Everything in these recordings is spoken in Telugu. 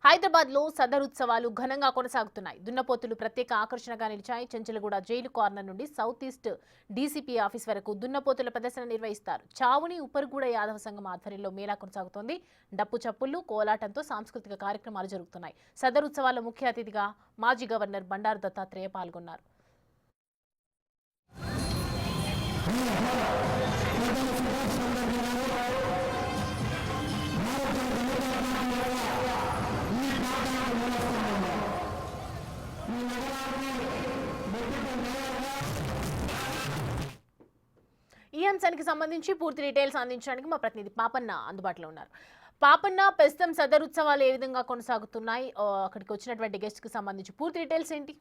హైదరాబాద్ లో సదర్ ఉత్సవాలు ఘనంగా కొనసాగుతున్నాయి. దున్నపోతులు ప్రత్యేక ఆకర్షణగా నిలిచాయి. చెంచలగూడ జైలు కార్నర్ నుండి సౌత్ ఈస్ట్ డీసీపీ ఆఫీస్ వరకు దున్నపోతుల ప్రదర్శన నిర్వహిస్తారు. చావుని ఉప్పర్గూడ యాదవ సంఘం ఆధ్వర్యంలో మేళా కొనసాగుతోంది. డప్పు చప్పుళ్లు, కోలాటంతో సాంస్కృతిక కార్యక్రమాలు జరుగుతున్నాయి. సదర్ ఉత్సవాల్లో ముఖ్య అతిథిగా మాజీ గవర్నర్ బండారు దత్తాత్రేయ పాల్గొన్నారు. ఈ అంశానికి సంబంధించి పూర్తి డీటెయిల్స్ అందించడానికి మా ప్రతినిధి పాపన్న అందుబాటులో ఉన్నారు. పాపన్న, ప్రస్తుతం సదర్ ఉత్సవాలు ఏ విధంగా కొనసాగుతున్నాయి, అక్కడికి వచ్చినటువంటి గెస్ట్ కి సంబంధించి పూర్తి డీటెయిల్స్ ఏంటి?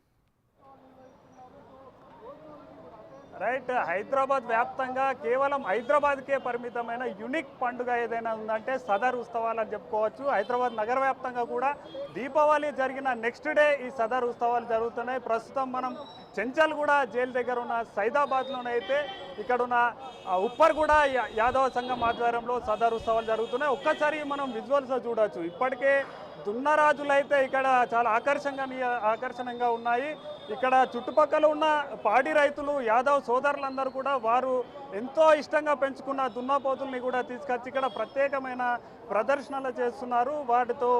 రైట్, హైదరాబాద్ వ్యాప్తంగా కేవలం హైదరాబాద్కే పరిమితమైన యునిక్ పండుగ ఏదైనా ఉందంటే సదర్ ఉత్సవాలు అని చెప్పుకోవచ్చు. హైదరాబాద్ నగర వ్యాప్తంగా కూడా దీపావళి జరిగిన నెక్స్ట్ డే ఈ సదర్ ఉత్సవాలు జరుగుతున్నాయి. ప్రస్తుతం మనం చెంచల్గూడ జైలు దగ్గర ఉన్న సైదాబాద్లోనైతే ఇక్కడ ఉన్న ఉప్పర్గూడ యాదవ సంఘం ఆధ్వర్యంలో సదర్ ఉత్సవాలు జరుగుతున్నాయి. ఒక్కసారి మనం విజువల్స్ చూడవచ్చు. ఇప్పటికే దున్నరాజులు అయితే ఇక్కడ చాలా ఆకర్షణీయంగా ఉన్నాయి. ఇక్కడ చుట్టుపక్కల ఉన్న పాడి రైతులు, యాదవ్ సోదరులందరూ కూడా వారు ఎంతో ఇష్టంగా పెంచుకున్న దున్నపోతుల్ని కూడా తీసుకొచ్చి ఇక్కడ ప్రత్యేకమైన ప్రదర్శనలు చేస్తున్నారు. వాటితో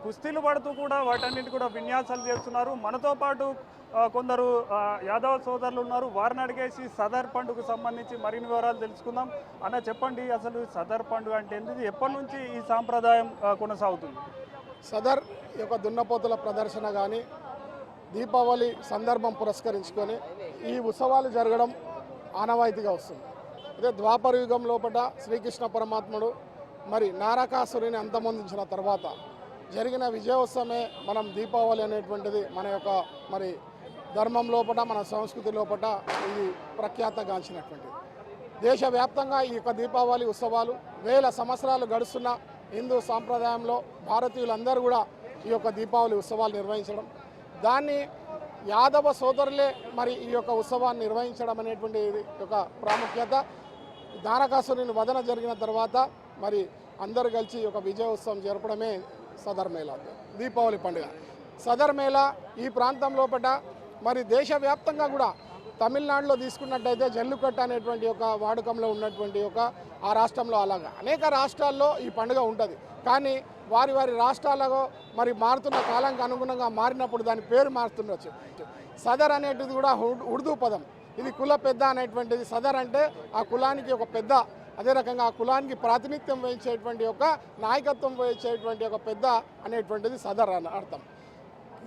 కుస్తీలు పడుతూ కూడా వాటన్నిటి కూడా విన్యాసాలు చేస్తున్నారు. మనతో పాటు కొందరు యాదవ్ సోదరులు ఉన్నారు. వారిని అడిగేసి సదర్ పండుగకు సంబంధించి మరిన్ని వివరాలు తెలుసుకుందాం. అన్న, చెప్పండి, అసలు సదర్ పండుగ అంటే ఏంటిది, ఎప్పటి నుంచి ఈ సాంప్రదాయం కొనసాగుతుంది? సదర్ యొక్క దున్నపోతుల ప్రదర్శన కానీ దీపావళి సందర్భం పురస్కరించుకొని ఈ ఉత్సవాలు జరగడం ఆనవాయితీగా వస్తుంది. అదే ద్వాపర యుగం లోపల శ్రీకృష్ణ పరమాత్ముడు మరి నారకాసురుని అంతమొందించిన తర్వాత జరిగిన విజయోత్సవమే మనం దీపావళి అనేటువంటిది మన యొక్క మరి ధర్మం లోపల, మన సంస్కృతి లోపల ఇది ప్రఖ్యాతగాంచినటువంటిది. దేశవ్యాప్తంగా ఈ యొక్క దీపావళి ఉత్సవాలు వేల సంవత్సరాలు గడుస్తున్న హిందూ సాంప్రదాయంలో భారతీయులందరూ కూడా ఈ యొక్క దీపావళి ఉత్సవాలు నిర్వహించడం, దాన్ని యాదవ సోదరులే మరి ఈ యొక్క ఉత్సవాన్ని నిర్వహించడం అనేటువంటి ఒక ప్రాముఖ్యత. నారకాసురుని వదన జరిగిన తర్వాత మరి అందరూ కలిసి ఒక విజయోత్సవం జరపడమే సదర్ మేళా, దీపావళి పండుగ. సదర్ మేళా ఈ ప్రాంతం లోపల మరి దేశవ్యాప్తంగా కూడా తమిళనాడులో తీసుకున్నట్టయితే జల్లుకట్ట అనేటువంటి ఒక వాడకంలో ఉన్నటువంటి ఒక ఆ రాష్ట్రంలో అలాగా అనేక రాష్ట్రాల్లో ఈ పండుగ ఉంటుంది. కానీ వారి వారి రాష్ట్రాలలో మరి మారుతున్న కాలానికి అనుగుణంగా మారినప్పుడు దాని పేరు మారుతుండొచ్చు. సదర్ అనేటిది కూడా ఉర్దూ పదం. ఇది కుల పెద్ద అనేటువంటిది. సదర్ అంటే ఆ కులానికి ఒక పెద్ద, అదే రకంగా ఆ కులానికి ప్రాతినిధ్యం వహించేటువంటి ఒక నాయకత్వం వహించేటువంటి ఒక పెద్ద అనేటువంటిది సదర్ అని అర్థం.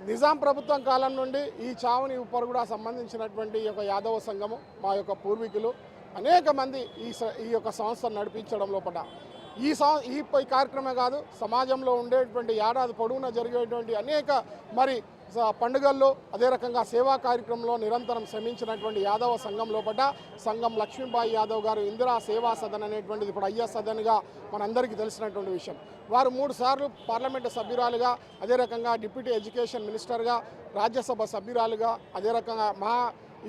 నిజాం ప్రభుత్వం కాలం నుండి ఈ చావుని ఉప్పర్గూడ సంబంధించినటువంటి ఈ యొక్క యాదవ సంఘము, మా యొక్క పూర్వీకులు అనేక మంది ఈ యొక్క సంస్థను నడిపించడం లోపల ఈ కార్యక్రమే కాదు, సమాజంలో ఉండేటువంటి ఏడాది పొడవునా జరిగేటువంటి అనేక మరి పండుగల్లో అదే రకంగా సేవా కార్యక్రమంలో నిరంతరం శ్రమించినటువంటి యాదవ సంఘం లోపల సంఘం లక్ష్మీబాయి యాదవ్ గారు ఇందిరా సేవా సదన్ అనేటువంటిది ఇప్పుడు అయ్యా సదన్గా మనందరికీ తెలిసినటువంటి విషయం. వారు 3 సార్లు పార్లమెంటు సభ్యురాలుగా, అదే రకంగా డిప్యూటీ ఎడ్యుకేషన్ మినిస్టర్గా, రాజ్యసభ సభ్యురాలుగా, అదే రకంగా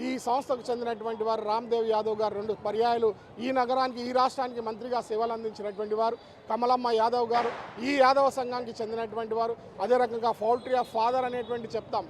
ఈ సంస్థకు చెందినటువంటి వారు రామ్దేవ్ యాదవ్ గారు 2 పర్యాయాలు ఈ నగరానికి, ఈ రాష్ట్రానికి మంత్రిగా సేవలు అందించినటువంటి వారు. కమలమ్మ యాదవ్ గారు ఈ యాదవ సంఘానికి చెందినటువంటి వారు. అదే రకంగా పౌల్ట్రీ ఆఫ్ ఫాదర్ అనేటువంటి చెప్తాం.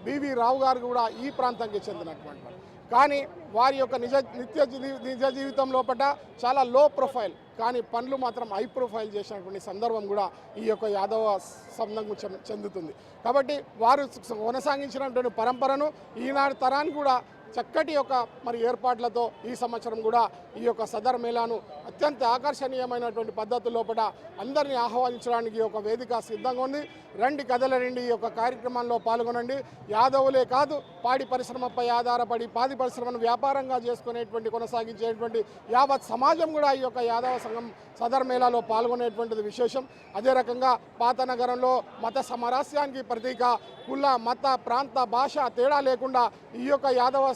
బివి రావు గారు కూడా ఈ ప్రాంతానికి చెందినటువంటి వారు. కానీ వారి యొక్క నిజ జీవితం లోపల చాలా లో ప్రొఫైల్, కానీ పనులు మాత్రం హై ప్రొఫైల్ చేసినటువంటి సందర్భం కూడా ఈ యొక్క యాదవ సంఘం చెందుతుంది. కాబట్టి వారు కొనసాగించినటువంటి పరంపరను ఈనాడు తరానికి కూడా చక్కటి యొక్క మరి ఏర్పాట్లతో ఈ సంవత్సరం కూడా ఈ యొక్క సదర్ మేళాను అత్యంత ఆకర్షణీయమైనటువంటి పద్ధతి లోపల అందరినీ ఆహ్వానించడానికి ఒక వేదిక సిద్ధంగా ఉంది. రండి, కదలరండి, ఈ యొక్క కార్యక్రమంలో పాల్గొనండి. యాదవులే కాదు, పాడి పరిశ్రమపై ఆధారపడి పాడి పరిశ్రమను వ్యాపారంగా చేసుకునేటువంటి కొనసాగించేటువంటి యావత్ సమాజం కూడా ఈ యొక్క యాదవ సంఘం సదర్ మేళాలో పాల్గొనేటువంటిది విశేషం. అదే రకంగా పాత నగరంలో మత సమరస్యానికి ప్రతీక, కుల మత ప్రాంత భాష తేడా లేకుండా ఈ యొక్క యాదవ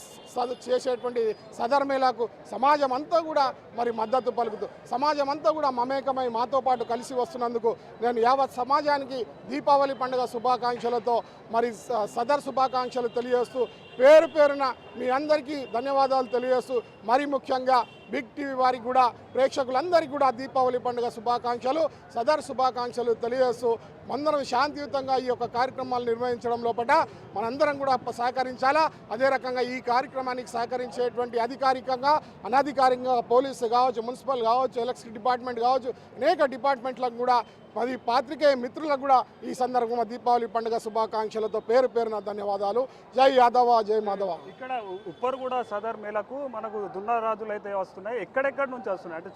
చేసేటువంటి సదర్ మేళాకు సమాజం అంతా కూడా మరి మద్దతు పలుకుతూ, సమాజం అంతా కూడా మమేకమై మాతో పాటు కలిసి వస్తున్నందుకు నేను యావత్ సమాజానికి దీపావళి పండుగ శుభాకాంక్షలతో మరి సదర్ శుభాకాంక్షలు తెలియజేస్తూ పేరు పేరున మీ అందరికీ ధన్యవాదాలు తెలియజేస్తూ, మరి ముఖ్యంగా బిగ్ టీవీ వారికి కూడా ప్రేక్షకులందరికీ కూడా దీపావళి పండుగ శుభాకాంక్షలు, సదర్ శుభాకాంక్షలు తెలియజేస్తూ అందరం శాంతియుతంగా ఈ యొక్క కార్యక్రమాలు నిర్వహించడం లోపల మనందరం కూడా సహకరించాలా. అదే రకంగా ఈ కార్యక్రమానికి సహకరించేటువంటి అధికారికంగా అనధికారికంగా పోలీసు కావచ్చు, మున్సిపల్ కావచ్చు, ఎలక్ట్రిసిటీ డిపార్ట్మెంట్ కావచ్చు, అనేక డిపార్ట్మెంట్లకు కూడా మరి పాత్రికేయ మిత్రులకు కూడా ఈ సందర్భంగా దీపావళి పండుగ శుభాకాంక్షలతో పేరు పేరున ధన్యవాదాలు. జై యాదవ, జై మాధవ. ఇక్కడ ఉప్పర్గూడ సదర్ మేళకు మనకు దున్నరాజులు అయితే వస్తున్నాయి. ఎక్కడెక్కడి నుంచి వస్తున్నాయి అంటే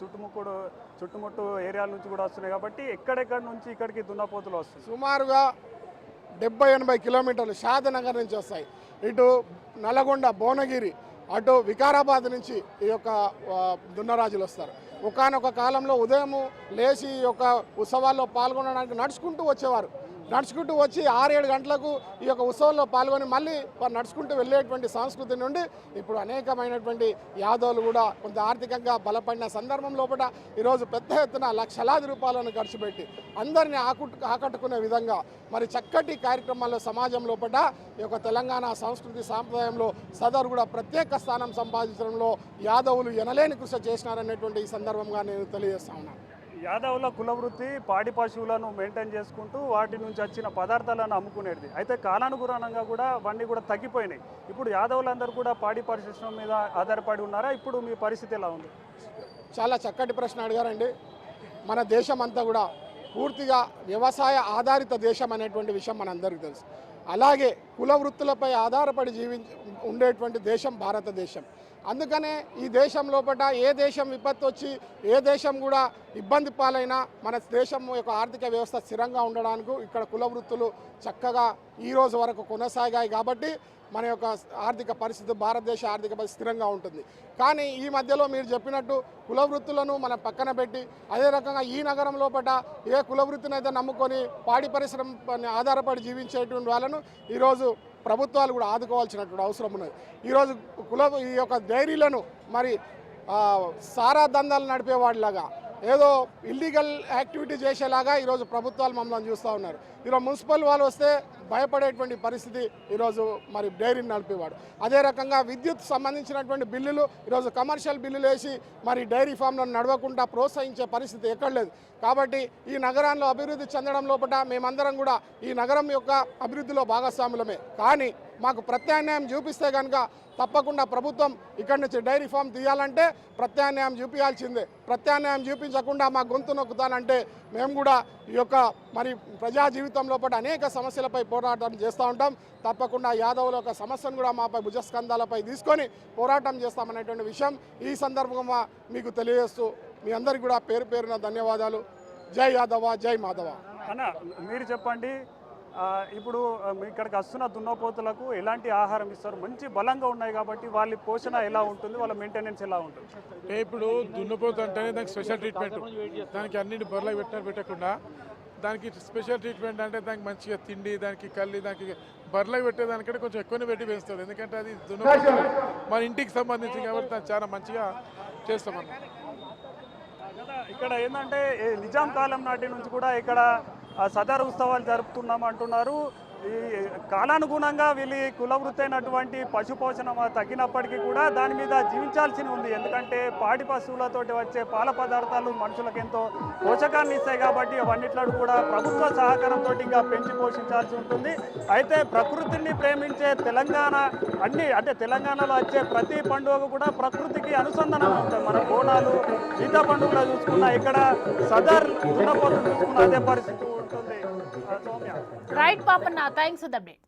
చుట్టుముట్టు ఏరియాల నుంచి కూడా వస్తున్నాయి కాబట్టి ఎక్కడెక్కడి నుంచి ఇక్కడికి దున్నపోతులు వస్తున్నాయి? సుమారుగా 70-80 కిలోమీటర్లు షాదనగర్ నుంచి వస్తాయి. ఇటు నల్గొండ, భువనగిరి, అటు వికారాబాద్ నుంచి ఈ యొక్క దున్నరాజులు వస్తారు. ఒకానొక కాలంలో ఉదయం లేచి ఈ యొక్క ఉత్సవాల్లో పాల్గొనడానికి నడుచుకుంటూ వచ్చేవారు. నడుచుకుంటూ వచ్చి 6-7 గంటలకు ఈ యొక్క ఉత్సవంలో పాల్గొని మళ్ళీ వారు నడుచుకుంటూ వెళ్ళేటువంటి సంస్కృతి నుండి ఇప్పుడు అనేకమైనటువంటి యాదవులు కూడా కొంత ఆర్థికంగా బలపడిన సందర్భం లోపల ఈరోజు పెద్ద ఎత్తున లక్షలాది రూపాయలను ఖర్చు పెట్టి అందరినీ ఆకట్టుకునే విధంగా మరి చక్కటి కార్యక్రమాల్లో సమాజం లోపల ఈ యొక్క తెలంగాణ సంస్కృతి సాంప్రదాయంలో సదరు కూడా ప్రత్యేక స్థానం సంపాదించడంలో యాదవులు ఎనలేని కృషి చేసినారనేటువంటి ఈ సందర్భంగా నేను తెలియజేస్తా ఉన్నాను. యాదవుల కులవృత్తి పాడి పశువులను మెయింటైన్ చేసుకుంటూ వాటి నుంచి వచ్చిన పదార్థాలను అమ్ముకునేది. అయితే కాలానుగుణంగా కూడా అవన్నీ కూడా తగ్గిపోయినాయి. ఇప్పుడు యాదవులందరూ కూడా పాడి పరిశ్రమ మీద ఆధారపడి ఉన్నారా? ఇప్పుడు మీ పరిస్థితి ఎలా ఉంది? చాలా చక్కటి ప్రశ్న అడిగారండి. మన దేశం అంతా కూడా పూర్తిగా వ్యవసాయ ఆధారిత దేశం అనేటువంటి విషయం మనందరికీ తెలుసు. అలాగే కుల వృత్తులపై ఆధారపడి ఉండేటువంటి దేశం భారతదేశం. అందుకనే ఈ దేశం లోపల ఏ దేశం విపత్తు వచ్చి ఏ దేశం కూడా ఇబ్బంది పాలైనా మన దేశం యొక్క ఆర్థిక వ్యవస్థ స్థిరంగా ఉండడానికి ఇక్కడ కుల వృత్తులు చక్కగా ఈ రోజు వరకు కొనసాగాయి. కాబట్టి మన యొక్క ఆర్థిక పరిస్థితి, భారతదేశ ఆర్థిక పరిస్థితి స్థిరంగా ఉంటుంది. కానీ ఈ మధ్యలో మీరు చెప్పినట్టు కుల వృత్తులను మనం పక్కన పెట్టి అదే రకంగా ఈ నగరం లోపల ఏ కుల వృత్తిని అయితే నమ్ముకొని పాడి పరిశ్రమ ఆధారపడి జీవించేటువంటి వాళ్ళను ఈరోజు ప్రభుత్వాలు కూడా ఆదుకోవాల్సినటువంటి అవసరం ఉన్నది. ఈరోజు ఈ యొక్క డైరీలను మరి సారా దందాలు నడిపేవాడిలాగా ఏదో ఇల్లీగల్ యాక్టివిటీ చేసేలాగా ఈరోజు ప్రభుత్వాలు మమ్మల్ని చూస్తూ ఉన్నారు. ఈరోజు మున్సిపల్ వాళ్ళు వస్తే భయపడేటువంటి పరిస్థితి ఈరోజు మరి డైరీని నడిపేవాడు. అదే రకంగా విద్యుత్ సంబంధించినటువంటి బిల్లులు ఈరోజు కమర్షియల్ బిల్లులు వేసి మరి డైరీ ఫామ్లను నడవకుండా ప్రోత్సహించే పరిస్థితి ఎక్కడ లేదు. కాబట్టి ఈ నగరాల్లో అభివృద్ధి చెందడం లోపల మేమందరం కూడా ఈ నగరం యొక్క అభివృద్ధిలో భాగస్వాములమే. కానీ మాకు ప్రత్యామ్నాయం చూపిస్తే కనుక తప్పకుండా ప్రభుత్వం ఇక్కడి నుంచి డైరీ ఫామ్ తీయాలంటే ప్రత్యామ్నాయం చూపించాల్సిందే. ప్రత్యామ్నాయం చూపించకుండా మా గొంతు నొక్కుతానంటే మేము కూడా ఈ యొక్క మరి ప్రజా జీవితం లోపల అనేక సమస్యలపై పోరాటం చేస్తూ ఉంటాం. తప్పకుండా యాదవుల యొక్క సమస్యను కూడా మాపై భుజస్కంధాలపై తీసుకొని పోరాటం చేస్తామనేటువంటి విషయం ఈ సందర్భంగా మీకు తెలియజేస్తూ మీ అందరికీ కూడా పేరు పేరున ధన్యవాదాలు. జై యాదవ, జై మాధవ. అన్న మీరు చెప్పండి, ఇప్పుడు ఇక్కడికి వస్తున్న దున్నపోతులకు ఎలాంటి ఆహారం ఇస్తారు? మంచి బలంగా ఉన్నాయి కాబట్టి వాళ్ళ పోషణ ఎలా ఉంటుంది, వాళ్ళ మెయింటెనెన్స్ ఎలా ఉంటుంది? ఇప్పుడు దున్నపోతు అంటేనే దానికి స్పెషల్ ట్రీట్మెంట్. దానికి అన్నింటి బర్రెలకు పెట్టకుండా దానికి స్పెషల్ ట్రీట్మెంట్ అంటే దానికి మంచిగా తిండి, దానికి కల్లి, దానికి బర్రెలకు పెట్టేదానికంటే కొంచెం ఎక్కువనే పెట్టి వేస్తారు. ఎందుకంటే అది దున్నపోతు మన ఇంటికి సంబంధించి కాబట్టి దాన్ని చాలా మంచిగా చేస్తామన్నమాట. ఇక్కడ ఏంటంటే నిజాం కాలం నాటి నుంచి కూడా ఇక్కడ సదర్ ఉత్సవాలు జరుపుతున్నాం అంటున్నారు. ఈ కాలానుగుణంగా వీళ్ళ కులవృత్తి అయినటువంటి పశుపోషణ తగ్గినప్పటికీ కూడా దాని మీద జీవించాల్సి ఉంది. ఎందుకంటే పాడి పశువులతోటి వచ్చే పాల పదార్థాలు మనుషులకు ఎంతో పోషకాన్ని ఇస్తాయి కాబట్టి అవన్నిట్లో కూడా ప్రభుత్వ సహకారంతో ఇంకా పెంచి పోషించాల్సి ఉంటుంది. అయితే ప్రకృతిని ప్రేమించే తెలంగాణ తెలంగాణలో వచ్చే ప్రతి పండుగ కూడా ప్రకృతికి అనుసంధానం ఉంటుంది. మన బోనాలు, మిగతా పండుగలు చూసుకున్నా ఇక్కడ సదర్ దున్నపోతులు చూసుకున్న అదే పరిస్థితి ఉంటుంది. Right Papanna, thanks for the update.